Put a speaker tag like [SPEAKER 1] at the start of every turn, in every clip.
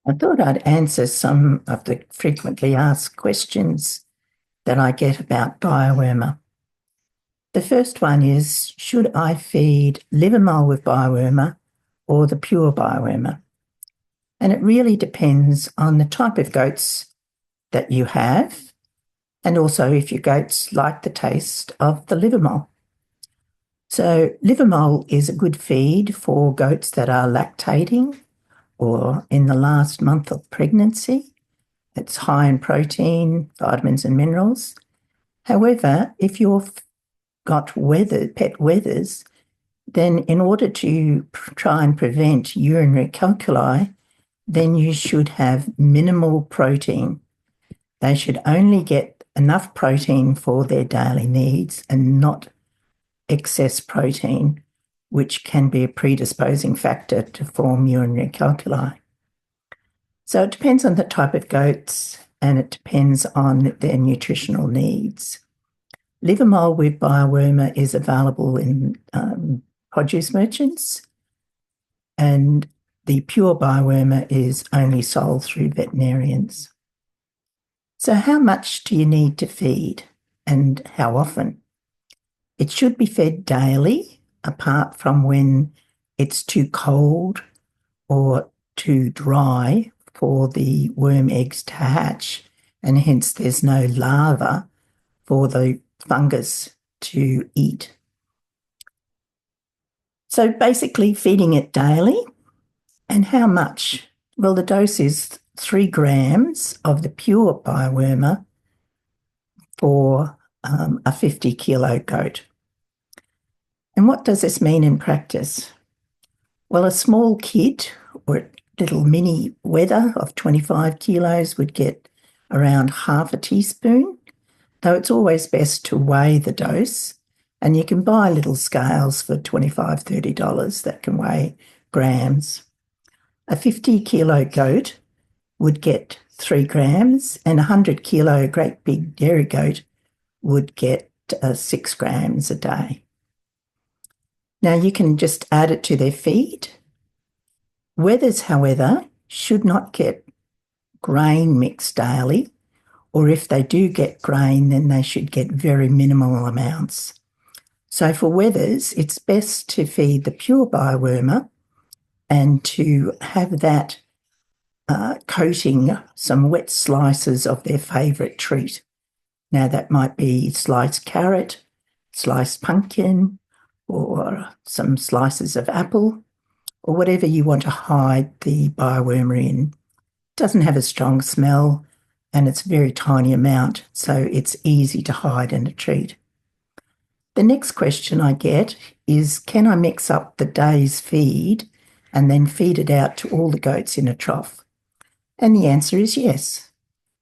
[SPEAKER 1] I thought I'd answer some of the frequently asked questions that I get about BioWorma. The first one is, should I feed liver mole with BioWorma or the pure BioWorma? And it really depends on the type of goats that you have and also if your goats like the taste of the liver mole. So liver mole is a good feed for goats that are lactating or in the last month of pregnancy. It's high in protein, vitamins, and minerals. However, if you've got pet wethers, then in order to try and prevent urinary calculi, then you should have minimal protein. They should only get enough protein for their daily needs and not excess protein, which can be a predisposing factor to form urinary calculi. So it depends on the type of goats and it depends on their nutritional needs. Liver mole with BioWorma is available in produce merchants, and the pure BioWorma is only sold through veterinarians. So how much do you need to feed and how often? It should be fed daily, apart from when it's too cold or too dry for the worm eggs to hatch, and hence there's no larva for the fungus to eat. So basically feeding it daily. And how much? Well, the dose is 3 grams of the pure BioWorma for a 50 kilo goat. And what does this mean in practice? Well, a small kid or a little mini wether of 25 kilos would get around half a teaspoon, though it's always best to weigh the dose. And you can buy little scales for $25, $30 that can weigh grams. A 50 kilo goat would get 3 grams, and a 100 kilo great big dairy goat would get 6 grams a day. Now you can just add it to their feed. Wethers, however, should not get grain mix daily, or if they do get grain, then they should get very minimal amounts. So for wethers, it's best to feed the pure BioWorma and to have that coating some wet slices of their favourite treat. Now that might be sliced carrot, sliced pumpkin, or some slices of apple, or whatever you want to hide the BioWorma in. It doesn't have a strong smell and it's a very tiny amount, so it's easy to hide in a treat. The next question I get is, can I mix up the day's feed and then feed it out to all the goats in a trough? And the answer is yes,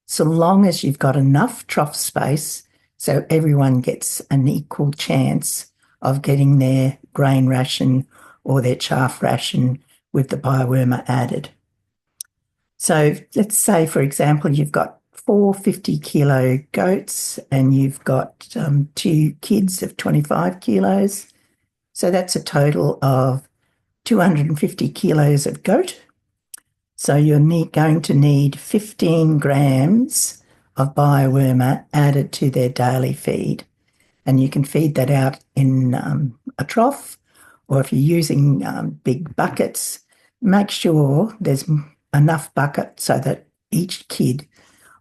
[SPEAKER 1] so long as you've got enough trough space so everyone gets an equal chance of getting their grain ration or their chaff ration with the BioWorma added. So let's say, for example, you've got 4 50-kilo goats and you've got 2 kids of 25 kilos. So that's a total of 250 kilos of goat. So you're going to need 15 grams of BioWorma added to their daily feed. And you can feed that out in a trough, or if you're using big buckets, make sure there's enough bucket so that each kid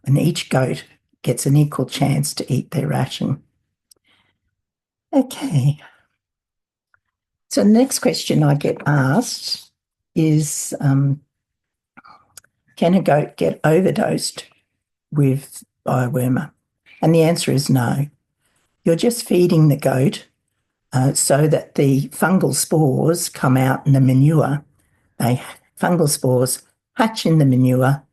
[SPEAKER 1] and each goat gets an equal chance to eat their ration. Okay. So the next question I get asked is, can a goat get overdosed with BioWorma? And the answer is no. You're just feeding the goat so that the fungal spores come out in the manure. Fungal spores hatch in the manure,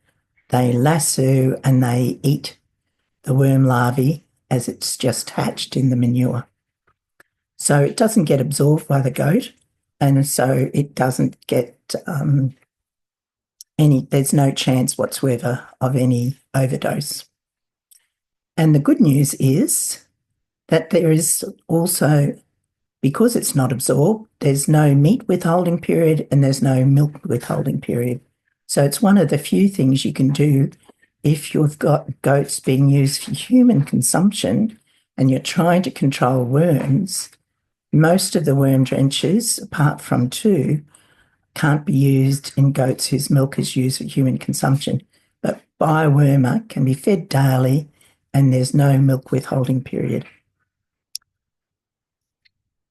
[SPEAKER 1] they lasso and they eat the worm larvae as it's just hatched in the manure. So it doesn't get absorbed by the goat, and so it doesn't get there's no chance whatsoever of any overdose. And the good news is that there is also, because it's not absorbed, there's no meat withholding period and there's no milk withholding period. So it's one of the few things you can do if you've got goats being used for human consumption and you're trying to control worms. Most of the worm drenches, apart from two, can't be used in goats whose milk is used for human consumption. But BioWorma can be fed daily and there's no milk withholding period.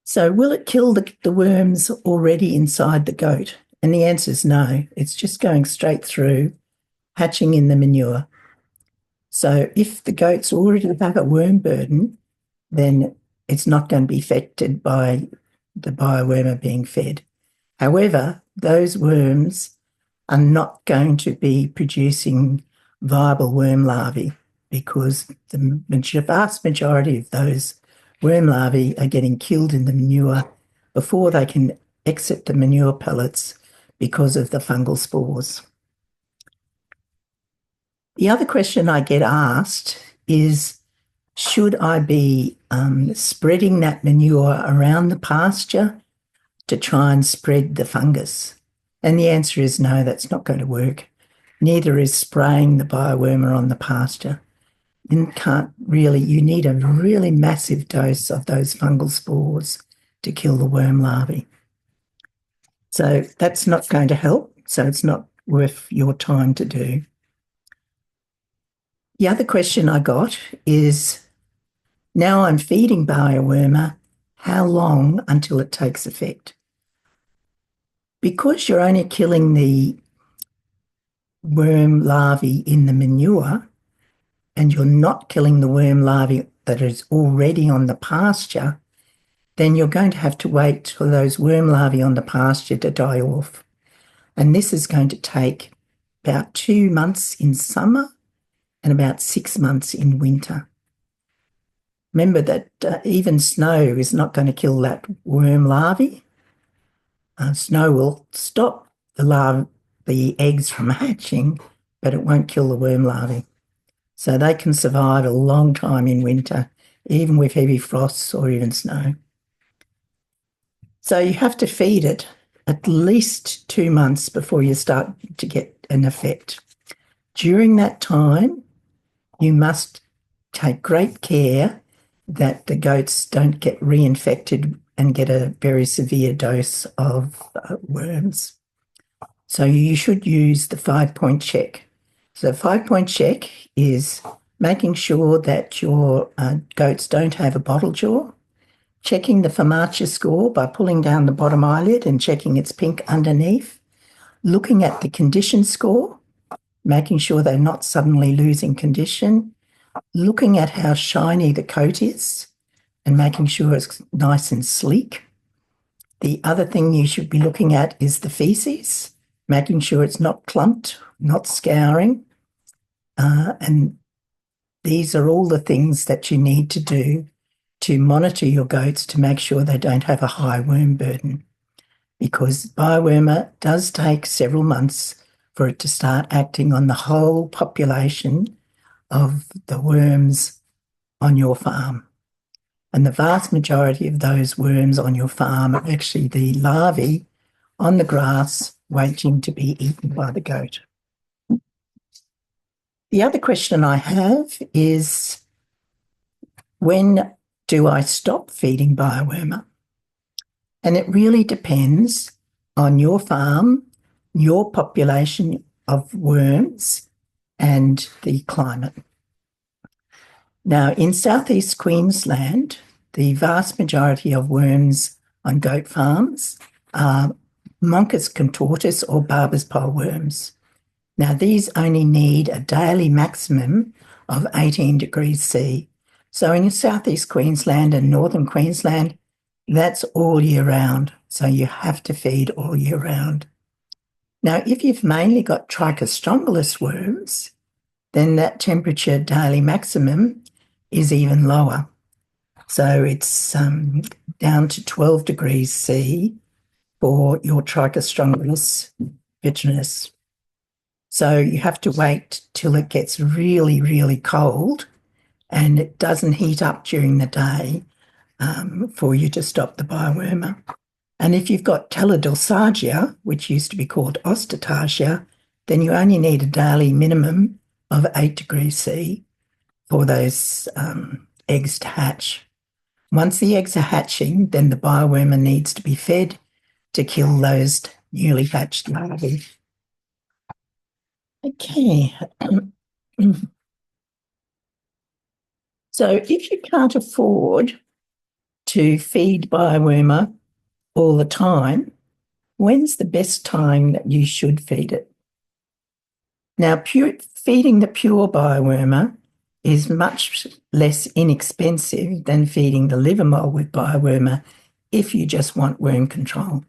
[SPEAKER 1] So will it kill the worms already inside the goat? And the answer is no. It's just going straight through, hatching in the manure. So if the goats already have a worm burden, then it's not going to be affected by the BioWorma being fed. However, those worms are not going to be producing viable worm larvae because the vast majority of those worm larvae are getting killed in the manure before they can exit the manure pellets because of the fungal spores. The other question I get asked is, should I be spreading that manure around the pasture to try and spread the fungus? And the answer is no, that's not going to work. Neither is spraying the BioWorma on the pasture. You need a really massive dose of those fungal spores to kill the worm larvae. So that's not going to help. So it's not worth your time to do. The other question I got is, now I'm feeding BioWorma, how long until it takes effect? Because you're only killing the worm larvae in the manure and you're not killing the worm larvae that is already on the pasture, then you're going to have to wait for those worm larvae on the pasture to die off. And this is going to take about 2 months in summer and about 6 months in winter. Remember that even snow is not going to kill that worm larvae. Snow will stop the eggs from hatching, but it won't kill the worm larvae. So they can survive a long time in winter, even with heavy frosts or even snow. So you have to feed it at least 2 months before you start to get an effect. During that time, you must take great care that the goats don't get reinfected and get a very severe dose of worms. So you should use the 5-point check. So 5-point check is making sure that your goats don't have a bottle jaw, checking the Fibonacci score by pulling down the bottom eyelid and checking it's pink underneath, looking at the condition score, making sure they're not suddenly losing condition, looking at how shiny the coat is and making sure it's nice and sleek. The other thing you should be looking at is the feces, making sure it's not clumped, not scouring. And these are all the things that you need to do to monitor your goats to make sure they don't have a high worm burden, because BioWorma does take several months for it to start acting on the whole population of the worms on your farm. And the vast majority of those worms on your farm are actually the larvae on the grass waiting to be eaten by the goat. The other question I have is, when do I stop feeding BioWorma? And it really depends on your farm, your population of worms, and the climate. Now, in southeast Queensland, the vast majority of worms on goat farms are Moncus contortus or barber's pole worms. Now, these only need a daily maximum of 18 degrees C. So in southeast Queensland and northern Queensland, that's all year round. So you have to feed all year round. Now, if you've mainly got Trichostrongylus worms, then that temperature daily maximum is even lower. So it's down to 12 degrees C for your Trichostrongylus vitrinus. So you have to wait till it gets really, really cold and it doesn't heat up during the day for you to stop the BioWorma. And if you've got Teledorsagia, which used to be called Ostatagia, then you only need a daily minimum of 8 degrees C for those eggs to hatch. Once the eggs are hatching, then the biowormer needs to be fed to kill those newly hatched larvae. Okay. So if you can't afford to feed biowormer all the time, when's the best time that you should feed it? Now, feeding the pure biowormer is much less inexpensive than feeding the liver mold with biowormer if you just want worm control.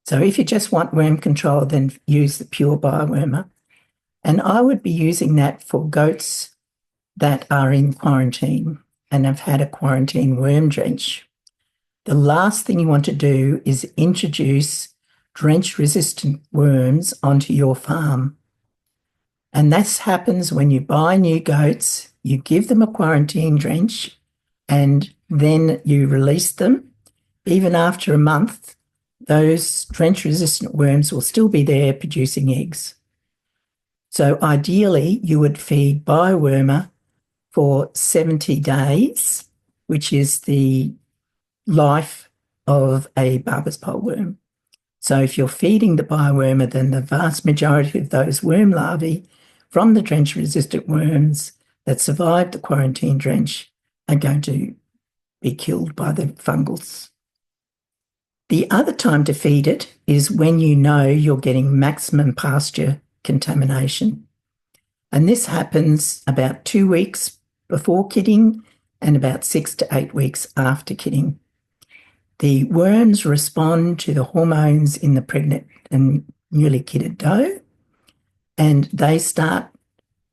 [SPEAKER 1] So if you just want worm control, then use the pure biowormer. And I would be using that for goats that are in quarantine and have had a quarantine worm drench. The last thing you want to do is introduce drench-resistant worms onto your farm. And this happens when you buy new goats, you give them a quarantine drench, and then you release them. Even after a month, those drench-resistant worms will still be there producing eggs. So ideally, you would feed biowormer for 70 days, which is the life of a barber's pole worm. So if you're feeding the biowormer, then the vast majority of those worm larvae from the drench-resistant worms that survived the quarantine drench are going to be killed by the fungals. The other time to feed it is when you know you're getting maximum pasture contamination. And this happens about 2 weeks before kidding and about 6 to 8 weeks after kidding. The worms respond to the hormones in the pregnant and newly kidded doe, and they start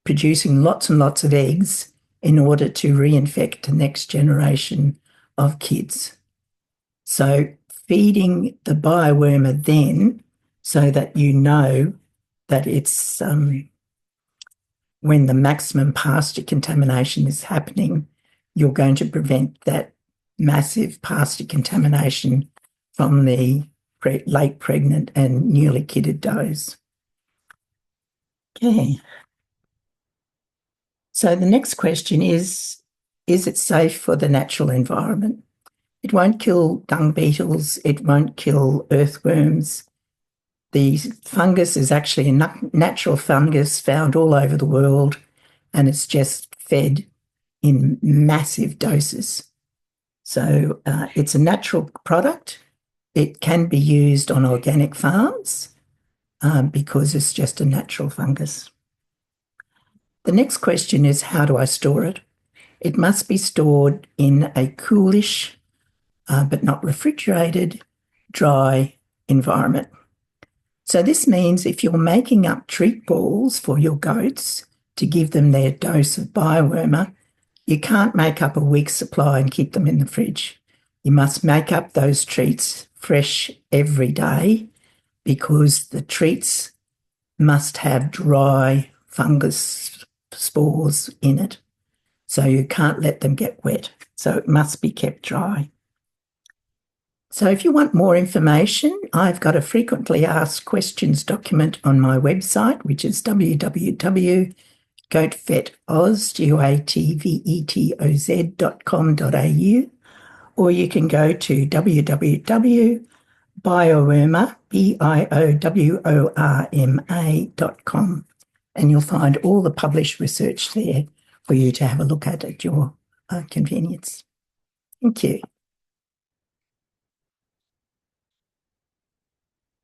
[SPEAKER 1] producing lots and lots of eggs in order to reinfect the next generation of kids. So feeding the biowormer then so that you know that it's when the maximum pasture contamination is happening, you're going to prevent that massive pasture contamination from the late pregnant and newly kidded does. Okay. So the next question is it safe for the natural environment? It won't kill dung beetles. It won't kill earthworms. The fungus is actually a natural fungus found all over the world, and it's just fed in massive doses. So it's a natural product. It can be used on organic farms because it's just a natural fungus. The next question is, how do I store it? It must be stored in a coolish, but not refrigerated, dry environment. So this means if you're making up treat balls for your goats to give them their dose of biowormer, you can't make up a week's supply and keep them in the fridge. You must make up those treats fresh every day because the treats must have dry fungus spores in it. So you can't let them get wet. So it must be kept dry. So if you want more information, I've got a frequently asked questions document on my website, which is www.goatvetoz, goatvetoz.com.au, or you can go to www.BioWorma, BioWorma.com, and you'll find all the published research there for you to have a look at your convenience. Thank you.